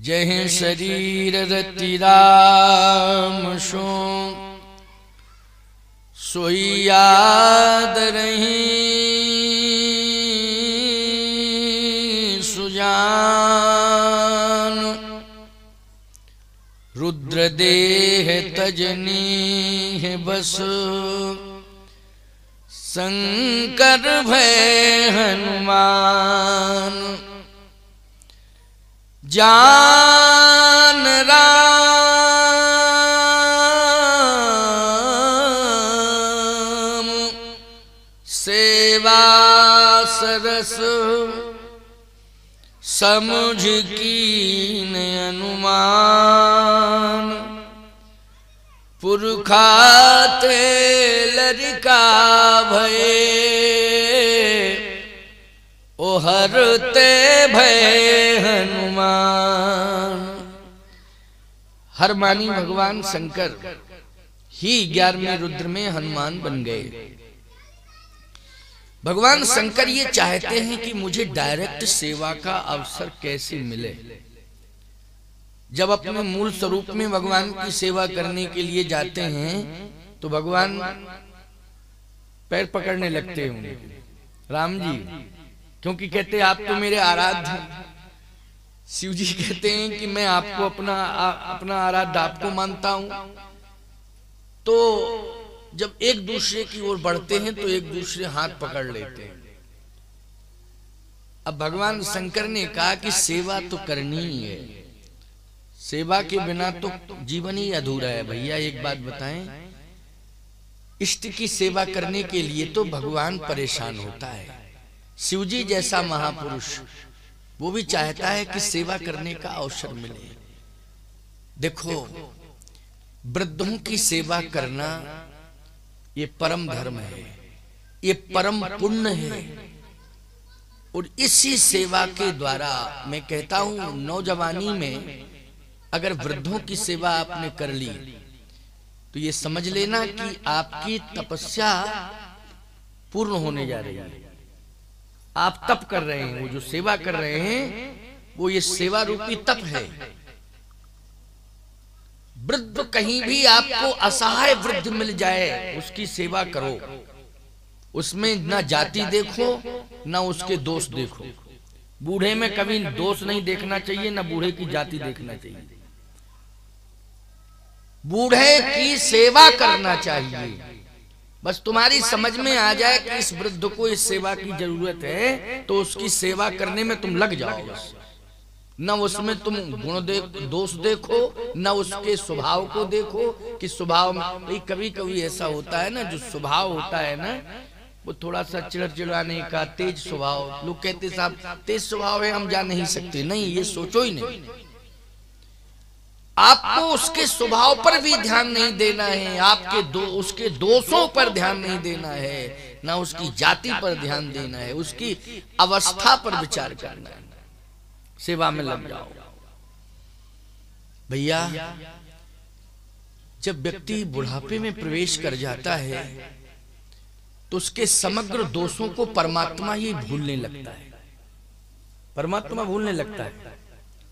जय शरीर रति राम सो सोई याद रही सुजान। रुद्र देह तजनी है बस शंकर भय हनुमान। जान राम सेवा सरस समझ कीन अनुमान। पुरखाते लड़का भये ओ हरते भय हनुमान। हर मानी भगवान शंकर ही 11वें रुद्र में हनुमान बन गए। भगवान शंकर ये चाहते हैं कि मुझे डायरेक्ट सेवा का अवसर कैसे मिले। जब अपने मूल स्वरूप में भगवान की सेवा करने के लिए जाते हैं तो भगवान पैर पकड़ने लगते होंगे राम जी, क्योंकि कहते आप तो मेरे आराध्य हैं। शिव जी कहते हैं कि मैं आपको अपना आराध्य आपको मानता हूं। तो जब एक दूसरे की ओर बढ़ते हैं तो एक दूसरे हाथ पकड़ लेते हैं। अब भगवान शंकर ने कहा कि सेवा तो करनी ही है, सेवा के बिना तो जीवन ही अधूरा है। भैया एक बात बताएं, इष्ट की सेवा करने के लिए तो भगवान परेशान होता है। शिवजी जैसा महापुरुष वो भी चाहता है कि सेवा करने का अवसर मिले। देखो, वृद्धों की सेवा करना ये परम धर्म है, ये परम पुण्य है। और इसी सेवा के द्वारा मैं कहता हूं, नौजवानी में अगर वृद्धों की सेवा आपने कर ली तो ये समझ लेना कि आपकी तपस्या पूर्ण होने जा रही है। आप तप कर रहे हैं, वो जो सेवा कर रहे हैं वो ये सेवा रूपी तप है। वृद्ध कहीं भी आपको असहाय वृद्ध मिल जाए उसकी सेवा करो। उसमें ना जाति देखो ना उसके दोष देखो। बूढ़े में कभी दोष नहीं देखना चाहिए, ना बूढ़े की जाति देखना चाहिए। बूढ़े की सेवा करना चाहिए। बस तुम्हारी समझ में आ जाए कि इस वृद्ध को इस सेवा की जरूरत है तो उसकी सेवा करने में तुम लग जाओ। बस न उसमें तुम गुण दोष देखो, न उसके स्वभाव को देखो कि स्वभाव में कभी कभी ऐसा होता है ना, जो स्वभाव होता है ना वो थोड़ा सा चिड़चिड़ाने का, तेज स्वभाव। लोग कहते साहब तेज स्वभाव है हम जा नहीं सकते। नहीं, ये सोचो ही नहीं। आपको उसके स्वभाव पर भी ध्यान नहीं देना है, उसके दोषों पर ध्यान नहीं देना है, ना उसकी जाति पर ध्यान देना है, उसकी अवस्था पर विचार करना है। सेवा में लग जाओ। भैया, जब व्यक्ति बुढ़ापे में प्रवेश कर जाता है तो उसके समग्र दोषों को परमात्मा ही भूलने लगता है। परमात्मा भूलने लगता है,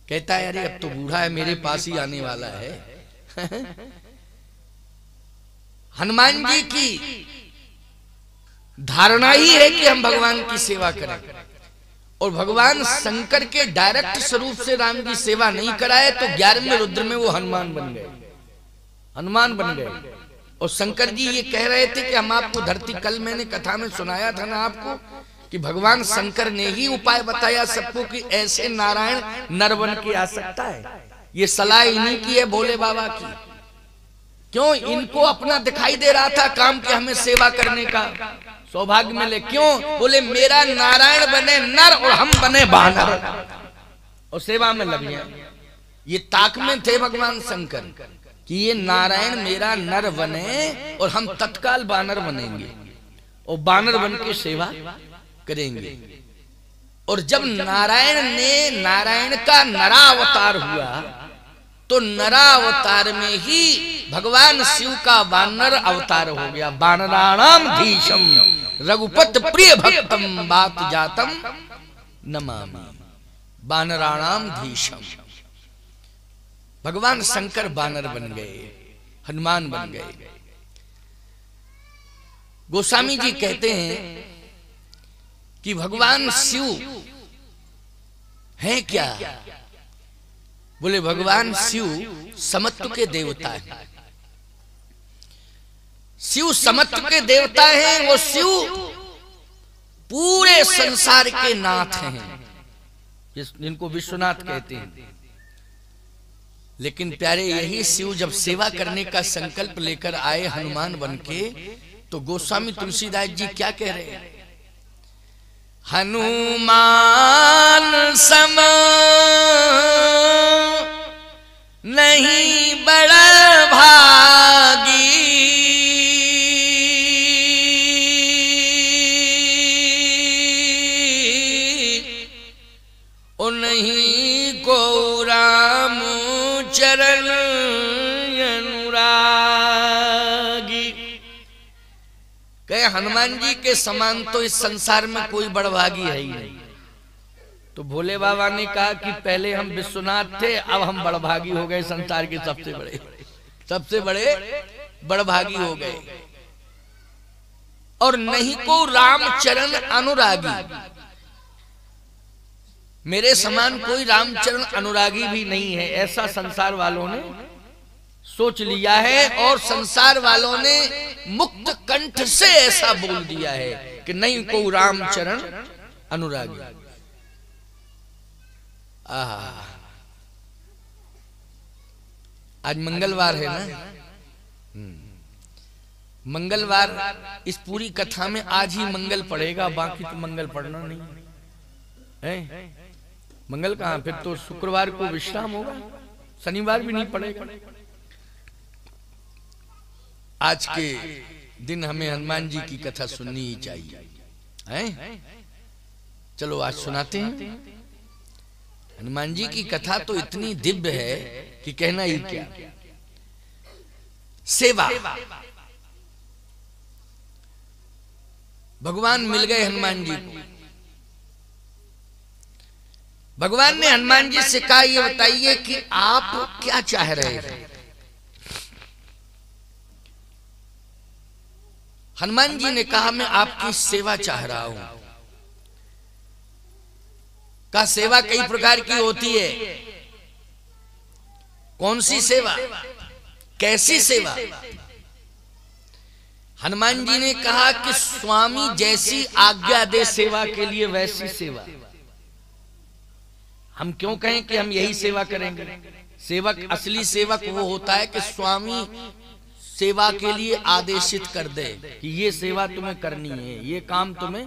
कहता है अरे अब तो बूढ़ा है, मेरे पास ही आने वाला है। हनुमान जी की धारणा ही है कि हम भगवान की सेवा करें, और भगवान शंकर के डायरेक्ट स्वरूप से राम की सेवा नहीं कराए तो 11वें रुद्र में वो हनुमान बन गए। हनुमान बन गए। और शंकर जी ये कह रहे थे कि हम आपको धरती, कल मैंने कथा में सुनाया था ना आपको कि भगवान शंकर ने ही उपाय बताया सबको कि ऐसे नारायण नर बन के आ सकता है। ये सलाह इन्हीं की है, भोले बाबा की। क्यों? इनको अपना दिखाई दे रहा था काम कि हमें सेवा करने का सौभाग्य मिले। क्यों? बोले मेरा नारायण बने नर और हम बने बानर और सेवा में लग गए। ये ताक में थे भगवान शंकर कि ये नारायण मेरा नर बने और हम तत्काल बानर बनेंगे और बानर बन के सेवा करेंगे। और जब नारायण का नरावतार हुआ तो नरावतार में ही भगवान शिव का बानर अवतार हो गया। बानराणाम धीशम रघुपत प्रिय भक्तम बात जातम नमामि। बानराणाम धीशम, भगवान शंकर बानर बन गए, हनुमान बन गए। गोस्वामी जी कहते हैं कि भगवान शिव हैं क्या? बोले भगवान शिव समत्व के देवता हैं। शिव समत्व के देवता हैं। वो शिव पूरे संसार के नाथ हैं, जिनको विश्वनाथ कहते हैं। लेकिन प्यारे, यही शिव जब सेवा करने का संकल्प लेकर आए हनुमान बनके, तो गोस्वामी तुलसीदास जी क्या कह रहे हैं? हनुमान सम नहीं बड़ा भागी, ओ नहीं को राम चरण अनुरागी। कहे हनुमान जी के समान तो इस संसार में कोई बड़भागी है ही नहीं। तो भोले बाबा ने कहा कि पहले हम विश्वनाथ थे, अब हम बड़भागी हो गए, संसार के सबसे बड़े बड़भागी हो गए। और नहीं को रामचरण अनुरागी, मेरे समान कोई रामचरण अनुरागी भी नहीं है, ऐसा संसार वालों ने सोच लिया है। और संसार वालों ने मुक्त कंठ से ऐसा बोल दिया है कि नहीं को रामचरण अनुरागी। आज मंगलवार है ना, मंगलवार इस पूरी कथा में आज ही मंगल पड़ेगा, बाकी तो मंगल पढ़ना नहीं है। मंगल कहाँ? फिर तो शुक्रवार को विश्राम होगा, शनिवार भी नहीं पड़ेगा। आज के दिन हमें हनुमान जी की कथा सुननी ही चाहिए, हैं? चलो आज सुनाते हैं। हनुमान जी की कथा तो इतनी दिव्य है कि कहना ही क्या। सेवा, भगवान मिल गए हनुमान जी को। भगवान ने हनुमान जी से कहा, ये बताइए कि आप क्या चाह रहे हैं? हनुमान जी ने कहा, मैं आपकी सेवा चाह रहा हूं। का सेवा कई प्रकार की होती है। कौन सी सेवा, कैसी सेवा? हनुमान जी ने कहा कि स्वामी जैसी आज्ञा दे सेवा के लिए वैसी सेवा। हम क्यों कहें कि हम यही सेवा करेंगे? सेवक, असली सेवक वो होता है कि स्वामी सेवा के लिए आदेशित कर दे कि ये सेवा तुम्हें करनी है, ये काम तुम्हें,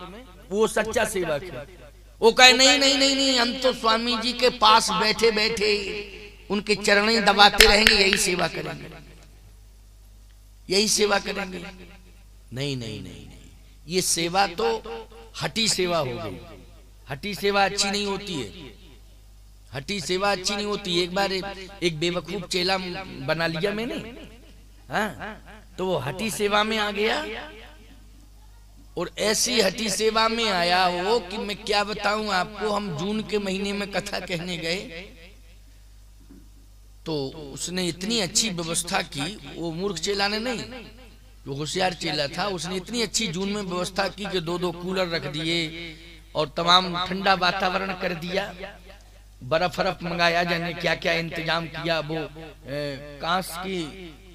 वो सच्चा सेवक है। वो कहे नहीं नहीं नहीं नहीं, हम तो स्वामी जी के पास बैठे बैठे उनके चरणें दबाते रहेंगे, यही सेवा करेंगे, यही सेवा करेंगे। नहीं नहीं नहीं नहीं, ये सेवा तो हठी सेवा हो गई। हठी सेवा अच्छी नहीं होती है, हठी सेवा अच्छी नहीं होती। एक बार एक बेवकूफ चेला बना लिया मैंने, हाँ, तो वो हठी सेवा में आ गया। और ऐसी हठी सेवा में आया वो कि मैं क्या बताऊं आपको। हम जून के महीने में कथा कहने गए तो उसने इतनी अच्छी व्यवस्था की, वो मूर्ख चेला ने नहीं, वो होशियार चेला था। उसने इतनी अच्छी जून में व्यवस्था की कि 2-2 कूलर रख दिए और तमाम ठंडा वातावरण कर दिया, बर्फ मंगाया, जाने क्या क्या इंतजाम किया। वो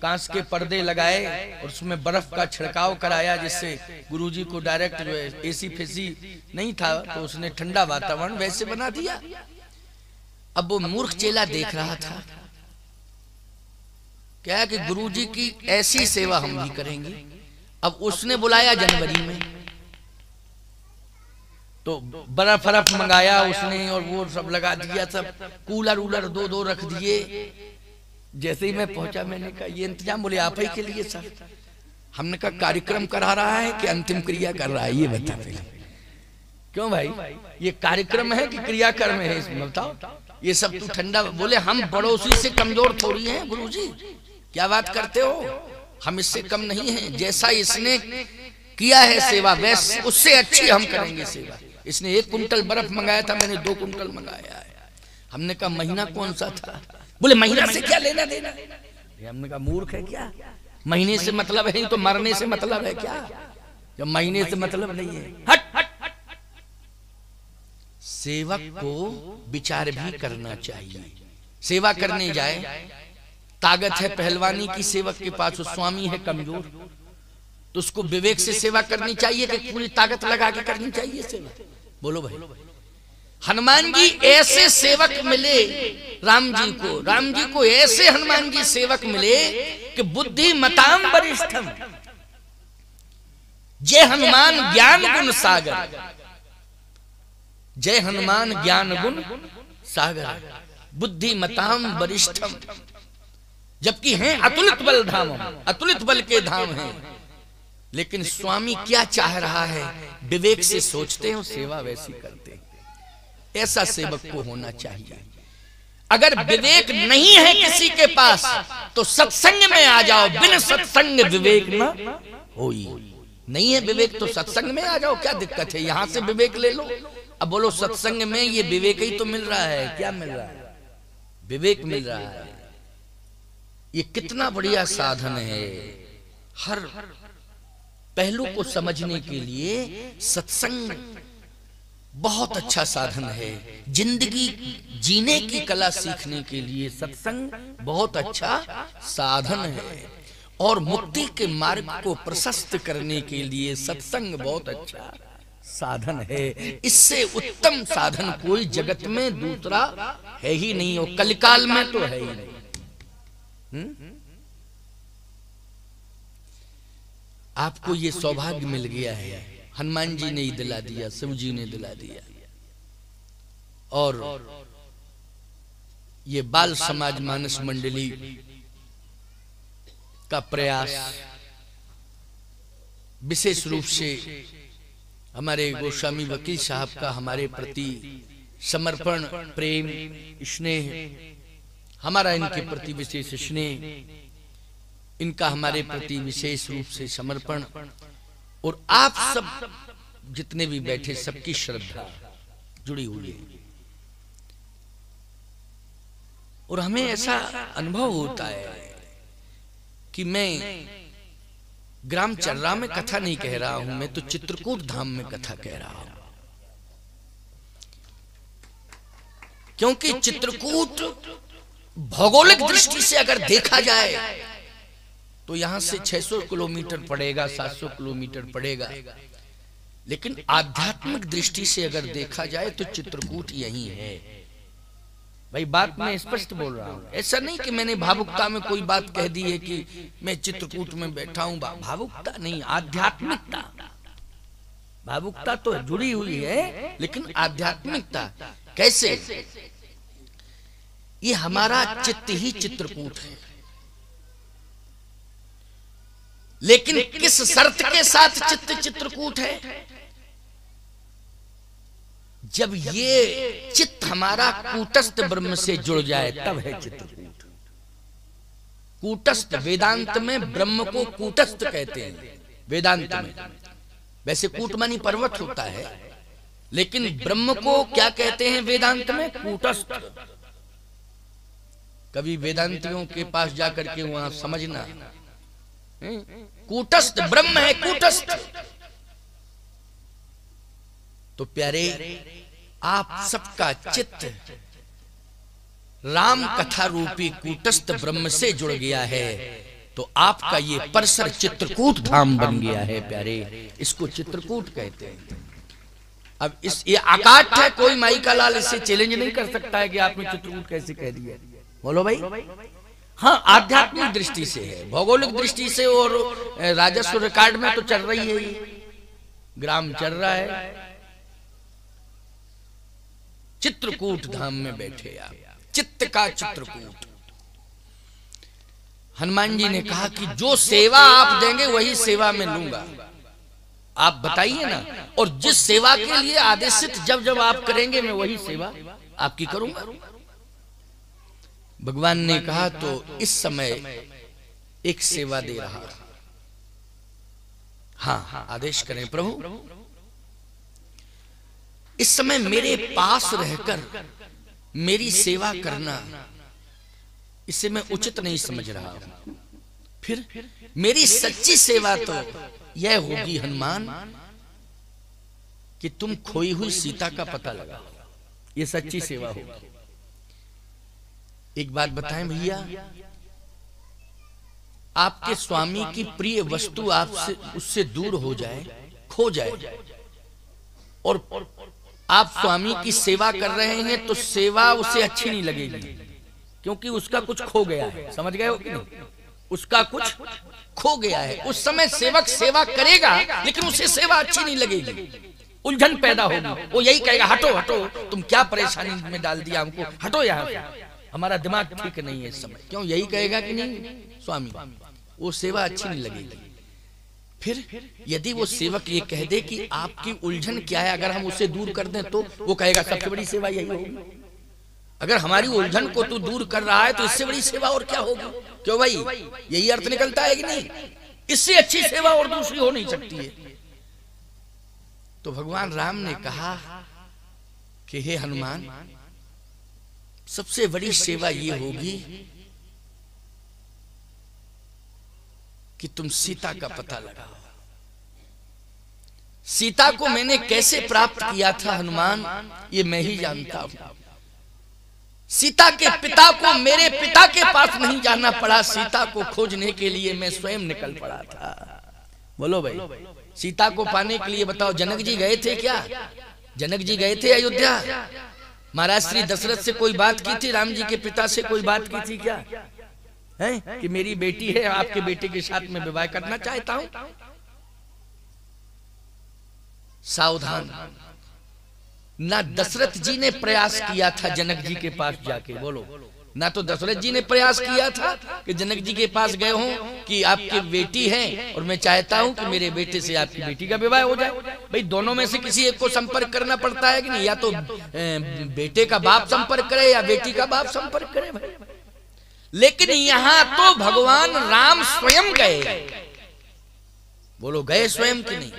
कांच के पर्दे लगाए और उसमें बर्फ का छिड़काव कराया, जिससे गुरुजी को डायरेक्ट जो है एसी फेसी नहीं था, तो उसने ठंडा वातावरण वैसे बना दिया। अब वो मूर्ख चेला देख रहा था क्या कि गुरुजी की ऐसी सेवा हम भी करेंगे। अब उसने बुलाया जनवरी में, तो बर्फ मंगाया उसने और वो सब लगा दिया, सब कूलर उलर 2-2 रख दिए। जैसे ही मैं पहुंचा मैंने कहा ये इंतजाम, बोले आप ही के लिए सर। हमने कहा कार्यक्रम करा रहा है कि अंतिम क्रिया कर रहा है, ये बता पहले। क्यों भाई, ये कार्यक्रम है कि क्रियाकर्म है इसमें बताओ। ये सब तू ठंडा, बोले हम पड़ोसी से कमजोर थोड़ी हैं गुरुजी, क्या बात करते हो, हम इससे कम नहीं हैं। जैसा इसने किया है सेवा, वैसे उससे अच्छी हम करेंगे सेवा। इसने 1 कुंटल बर्फ मंगाया था, मैंने 2 कुंटल मंगाया है। हमने कहा महीना कौन सा था, बोले महीना से क्या लेना देना? हमने कहा मूर्ख है क्या, महीने से मतलब है तो मरने से मतलब है क्या? जब महीने से मतलब नहीं है, हट हट। सेवक को विचार भी करना चाहिए। सेवा करने जाए, ताकत है पहलवानी की सेवक के पास, स्वामी है कमजोर, तो उसको विवेक से सेवा करनी चाहिए कि पूरी ताकत लगा के करनी चाहिए सेवा? बोलो भाई। हनुमान जी ऐसे सेवक मिले राम जी को ऐसे हनुमान जी सेवक मिले कि बुद्धिमताम वरिष्ठम, जय हनुमान ज्ञान गुण सागर, जय हनुमान ज्ञान गुण सागर, बुद्धिमताम वरिष्ठम। जबकि हैं अतुलित बल धाम, अतुलित बल के धाम हैं, लेकिन स्वामी क्या चाह रहा है विवेक से सोचते हैं, सेवा वैसी करते हैं। ऐसा सेवक को होना चाहिए। अगर विवेक नहीं है किसी के पास तो सत्संग में आ जाओ, बिन सत्संग विवेक न होई। नहीं है विवेक तो सत्संग में आ जाओ, क्या दिक्कत है? यहां से विवेक ले लो। अब बोलो सत्संग में ये विवेक ही तो मिल रहा है, क्या मिल रहा है? विवेक मिल रहा है। ये कितना बढ़िया साधन है। हर पहलू को समझने के लिए सत्संग बहुत अच्छा साधन है। जिंदगी जीने की कला सीखने के लिए सत्संग बहुत अच्छा साधन है, और मुक्ति के मार्ग को प्रशस्त करने के लिए सत्संग बहुत अच्छा साधन है। इससे उत्तम साधन कोई जगत में दूसरा है ही नहीं, और कलिकाल में तो है ही नहीं। आपको ये सौभाग्य मिल गया है, हनुमान जी ने ही दिला दिया, शिव जी ने दिला दिया। और ये बाल समाज मानस मंडली का प्रयास विशेष रूप से हमारे गोस्वामी वकील साहब का हमारे प्रति समर्पण, प्रेम, स्नेह, हमारा इनके प्रति विशेष स्नेह, इनका हमारे प्रति विशेष रूप से समर्पण, और आप सब जितने भी बैठे सबकी श्रद्धा जुड़ी हुई है। और हमें ऐसा अनुभव होता है कि मैं ग्राम चर्रा में कथा नहीं कह रहा हूं, मैं तो चित्रकूट धाम में कथा कह रहा हूं। क्योंकि चित्रकूट भौगोलिक दृष्टि से अगर देखा जाए तो यहां से 600 किलोमीटर पड़ेगा, 700 किलोमीटर पड़ेगा, लेकिन आध्यात्मिक दृष्टि से अगर देखा जाए तो चित्रकूट यही है। भाई बात मैं स्पष्ट बोल रहा हूं, ऐसा नहीं कि मैंने भावुकता में कोई बात कह दी है कि मैं चित्रकूट में बैठा हूं। भावुकता नहीं, आध्यात्मिकता। भावुकता तो जुड़ी हुई है, लेकिन आध्यात्मिकता कैसे? ये हमारा चित्त ही चित्रकूट है, लेकिन किस शर्त के साथ चित्त चित्रकूट है? जब ये चित्त हमारा कूटस्थ ब्रह्म से जुड़ जाए तब है चित्रकूट। कूटस्थ, वेदांत में ब्रह्म को कूटस्थ कहते हैं। वेदांत में वैसे कूट मानी पर्वत होता है, लेकिन ब्रह्म को क्या कहते हैं वेदांत में? कूटस्थ। कभी वेदांतियों के पास जाकर के वहां समझना, कूटस्थ ब्रह्म है, कूटस्थ। तो प्यारे, आप सबका चित्त राम कथा रूपी कूटस्थ ब्रह्म से जुड़ गया है, तो आपका ये परसर चित्रकूट धाम बन गया है प्यारे। इसको चित्रकूट कहते हैं। अब ये आकाट है, कोई माई का लाल इससे चैलेंज नहीं कर सकता है कि आपने चित्रकूट कैसे कह दिया। बोलो भाई। हाँ, आध्यात्मिक दृष्टि से है, भौगोलिक दृष्टि से और राजस्व रिकॉर्ड में तो चल रही है, ग्राम चल रहा है। चित्रकूट धाम में बैठे आप, चित्त का चित्रकूट। हनुमान जी ने कहा कि जो सेवा आप देंगे वही सेवा में लूंगा। आप बताइए ना, और जिस सेवा के लिए आदेशित जब जब आप करेंगे मैं वही सेवा आपकी करूंगा। भगवान ने कहा तो इस समय एक सेवा दे रहा। हाँ, आदेश करें प्रभु। इस समय मेरे पास रहकर मेरी सेवा करना, इसे मैं उचित नहीं समझ रहा हूं। फिर मेरी सच्ची सेवा तो यह होगी हनुमान कि तुम खोई हुई सीता का पता लगाओ, ये सच्ची सेवा होगी। एक बात बताएं भैया, आपके स्वामी की प्रिय वस्तु आपसे उससे दूर हो जाए, खो जाए, और आप स्वामी की सेवा कर रहे हैं तो सेवा उसे अच्छी नहीं लगेगी, क्योंकि उसका कुछ खो गया है। समझ गए हो कि नहीं? उसका कुछ खो गया है। उस समय सेवक सेवा करेगा लेकिन उसे सेवा अच्छी नहीं लगेगी, उलझन पैदा होगी। वो यही कहेगा हटो हटो, तुम क्या परेशानी में डाल दिया हमको, हटो यहाँ से, हमारा दिमाग ठीक नहीं है इस समय। क्यों? यही कहेगा कि नहीं स्वामी? वो सेवा अच्छी नहीं लगेगी। फिर यदि वो सेवक ये कह दे कि आपकी उलझन क्या है, अगर हम उसे दूर कर दें तो वो कहेगा सबसे बड़ी सेवा यही होगी। अगर हमारी उलझन को तू दूर कर रहा है तो इससे बड़ी सेवा और क्या होगी? क्यों भाई? यही अर्थ निकलता है कि नहीं? इससे अच्छी सेवा और दूसरी हो नहीं सकती है। तो भगवान राम ने कहा कि हे हनुमान, सबसे बड़ी सेवा ये होगी कि तुम सीता का पता लगाओ। सीता को मैंने कैसे प्राप्त किया था हनुमान, ये मैं ही जानता हूं। सीता के पिता को मेरे पिता के पास नहीं जाना पड़ा, सीता को खोजने के लिए मैं स्वयं निकल पड़ा था। बोलो भाई, सीता को पाने के लिए बताओ, जनक जी गए थे क्या? जनक जी गए थे अयोध्या? महाराज श्री दशरथ से कोई बात की थी? राम जी के पिता से कोई बात की थी क्या है कि मेरी बेटी है, आपके बेटे के साथ में विवाह करना चाहता हूं? सावधान। ना दशरथ जी ने प्रयास किया था जनक जी के पास जाके, बोलो, ना तो दशरथ जी ने प्रयास किया था कि जनक जी के पास गए हों कि आपकी बेटी है और मैं चाहता हूं कि मेरे बेटे से आपकी बेटी का विवाह हो जाए। भाई दोनों में से किसी एक को संपर्क करना पड़ता है कि नहीं? या तो बेटे का बाप संपर्क करे या बेटी का बाप संपर्क करे भाई। लेकिन यहां तो भगवान राम स्वयं गए। बोलो, गए स्वयं कि नहीं?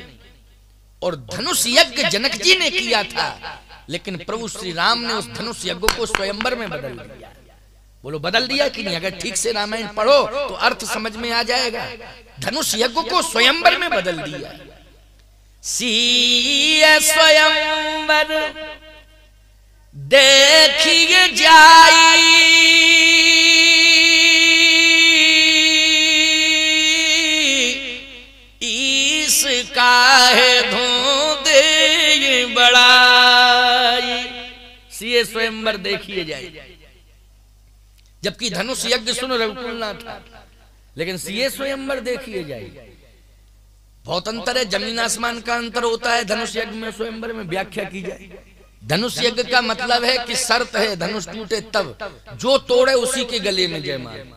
और धनुष यज्ञ जनक जी ने किया था, लेकिन प्रभु श्री राम ने उस धनुष यज्ञ को स्वयंवर में बदल दिया। बोलो, बदल दिया कि नहीं? अगर ठीक से रामायण पढ़ो तो अर्थ समझ में आ जाएगा। धनुष यज्ञ को स्वयंवर में बदल दिया। सीय स्वयंवर देखिए जाई, काहे धोंदे बड़ाई। सीए स्वयंवर देखिए जाए। जबकि धनुष यज्ञ सुन रघुकुल ना था, लेकिन सीए स्वयंवर देखिए जाए। बहुत अंतर है, जमीन आसमान का अंतर होता है धनुष यज्ञ में स्वयंवर में। व्याख्या की जाए, धनुष यज्ञ का मतलब है कि शर्त है धनुष टूटे तब, जो तोड़े उसी के गले में जयमाल।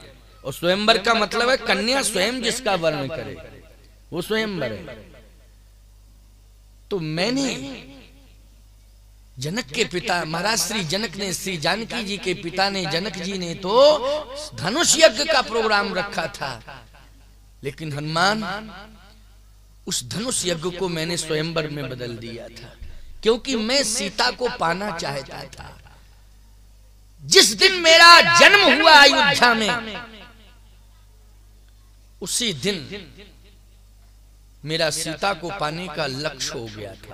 और स्वयंवर का मतलब है कन्या स्वयं जिसका वर्ण करे, वो स्वयंवर है। तो मैंने जनक के पिता महाराज श्री जनक ने, श्री जानकी जी के पिता ने, जनक जी ने तो धनुष यज्ञ का प्रोग्राम रखा था, लेकिन हनुमान उस धनुष यज्ञ को मैंने स्वयंवर में बदल दिया था, क्योंकि मैं सीता को पाना चाहता था। जिस दिन मेरा जन्म हुआ अयोध्या में, उसी दिन मेरा सीता को पाने का लक्ष्य हो गया था।